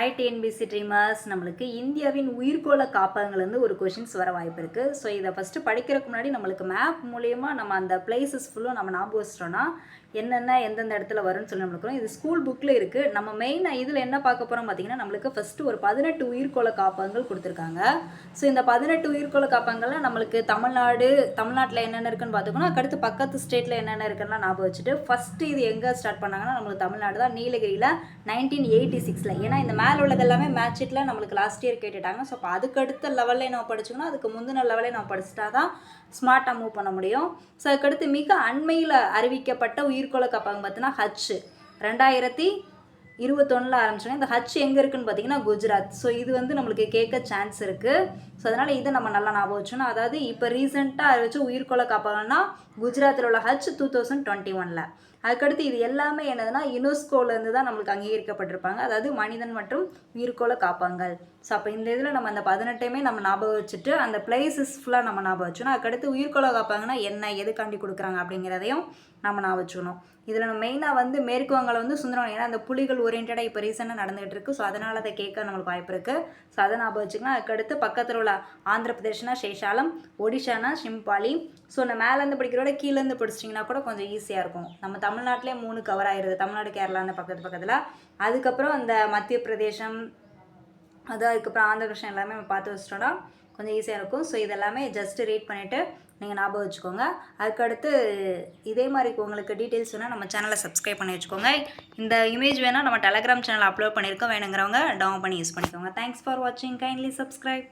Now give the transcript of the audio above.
Hi TNPSC dreamers, நம்மளுக்கு இந்தியாவின் உயிர்கோள காப்பகங்கள்லேருந்து ஒரு கொஷின்ஸ் வர வாய்ப்பு இருக்குது. ஸோ இதை ஃபஸ்ட்டு படிக்கிறதுக்கு முன்னாடி நம்மளுக்கு மேப் மூலயமா நம்ம அந்த பிளேசஸ் ஃபுல்லும் நம்ம ஞாபகம் வச்சிட்டோம்னா என்னென்ன எந்தெந்த இடத்துல வரும்னு சொல்லி நம்மளுக்கு இது ஸ்கூல் புக்கில் இருக்குது. நம்ம மெயினாக இதில் என்ன பார்க்க போகிறோம் பார்த்தீங்கன்னா, நம்மளுக்கு ஃபஸ்ட்டு ஒரு 18 உயிர்கோள காப்பகங்கள் கொடுத்துருக்காங்க. ஸோ இந்த 18 உயிர்கோள காப்பகங்கள்லாம் நம்மளுக்கு தமிழ்நாட்டில் என்னென்ன இருக்குன்னு பார்த்துக்கணும். அதுக்கடுத்து பக்கத்து ஸ்டேட்டில் என்னென்ன இருக்குன்னா ஞாபகம் வச்சுட்டு ஃபஸ்ட்டு இது எங்கே ஸ்டார்ட் பண்ணாங்கன்னா நம்மளுக்கு தமிழ்நாடு தான், நீலகிரியில் 1986. ஏன்னா இந்த மேலே உள்ளது எல்லாமே மேட்ச் ஷீட்டில் நம்மளுக்கு லாஸ்ட் இயர் கேட்டுட்டாங்க. ஸோ அப்போ அதுக்கடுத்த லெவல்லே நம்ம படிச்சோம்னா அதுக்கு முந்தின லெவலே நம்ம படிச்சுட்டா தான் ஸ்மார்ட்டாக மூவ் பண்ண முடியும். ஸோ அதுக்கடுத்து மிக அண்மையில் அறிவிக்கப்பட்ட உயிர்கோள காப்பகம் பார்த்தீங்கன்னா ஹச் 2021 ஆரம்பிச்சோங்க. இந்த ஹச் எங்கே இருக்குன்னு பார்த்தீங்கன்னா குஜராத். ஸோ இது வந்து நம்மளுக்கு கேட்க சான்ஸ் இருக்குது. ஸோ அதனால் இதை நம்ம நல்லா ஞாபகம் வச்சோன்னா, அதாவது இப்போ ரீசெண்டாக அறிவிச்ச உயிர்கோள காப்பகம்னா குஜராத்தில் உள்ள ஹச் 2021. அதுக்கடுத்து இது எல்லாமே என்னதுன்னா யுனெஸ்கோலேருந்து தான் நம்மளுக்கு அங்கீகரிக்கப்பட்டிருப்பாங்க. அதாவது மனிதன் மற்றும் உயிர்கோள காப்பகங்கள். ஸோ அப்போ இந்த இதில் நம்ம அந்த 18மே நம்ம ஞாபகம் வச்சுட்டு அந்த பிளேசஸ் ஃபுல்லாக நம்ம ஞாபகம் வச்சோன்னா, அதுக்கடுத்து உயிர்கோள காப்பகம்னா என்ன, எதுக்காண்டி கொடுக்குறாங்க அப்படிங்கிறதையும் நம்ம ஞாபகம் வச்சுக்கணும். இதில் நம்ம மெயினாக வந்து மேற்கு வங்காளம் வந்து சுந்தரம், ஏன்னா அந்த புலிகள் ஓரியன்டாக இப்போ ரீசெண்டாக நடந்துகிட்டு இருக்குது. ஸோ அதனால் அதை கேட்க நம்மளுக்கு வாய்ப்பு இருக்குது. ஸோ அதை ஞாபகம் வச்சுக்கலாம். அதுக்கடுத்து பக்கத்தில் உள்ள ஆந்திர பிரதேஷ்னா சேஷாலம், ஒடிஷானா ஷிம்பாலி. ஸோ இந்த மேலேருந்து படிக்கிறோட கீழேருந்து படிச்சிட்டிங்கன்னா கூட கொஞ்சம் ஈஸியாக இருக்கும். நம்ம தமிழ்நாட்டிலே 3 கவர் ஆயிடுது, தமிழ்நாடு கேரளா அந்த பக்கத்தில். அதுக்கப்புறம் அந்த மத்திய பிரதேசம், அதுக்கப்புறம் ஆந்திர பிரதேசம் எல்லாமே நம்ம பார்த்து வச்சிட்டோம்னா கொஞ்சம் ஈஸியாக இருக்கும். ஸோ இதெல்லாமே ஜஸ்ட்டு ரீட் பண்ணிவிட்டு நீங்கள் ஞாபகம் வச்சுக்கோங்க. அதுக்கடுத்து இதே மாதிரி உங்களுக்கு டீட்டெயில்ஸ் வேணால் நம்ம சேனலை சப்ஸ்கிரைப் பண்ணி வச்சுக்கோங்க. இந்த இமேஜ் வேணால் நம்ம டெலகிராம் சேனல் அப்லோட் பண்ணியிருக்கோம், வேணுங்கிறவங்க டவுன் பண்ணி யூஸ் பண்ணிக்கோங்க. தேங்க்ஸ் ஃபார் வாட்சிங், கைண்ட்லி சப்ஸ்கிரைப்.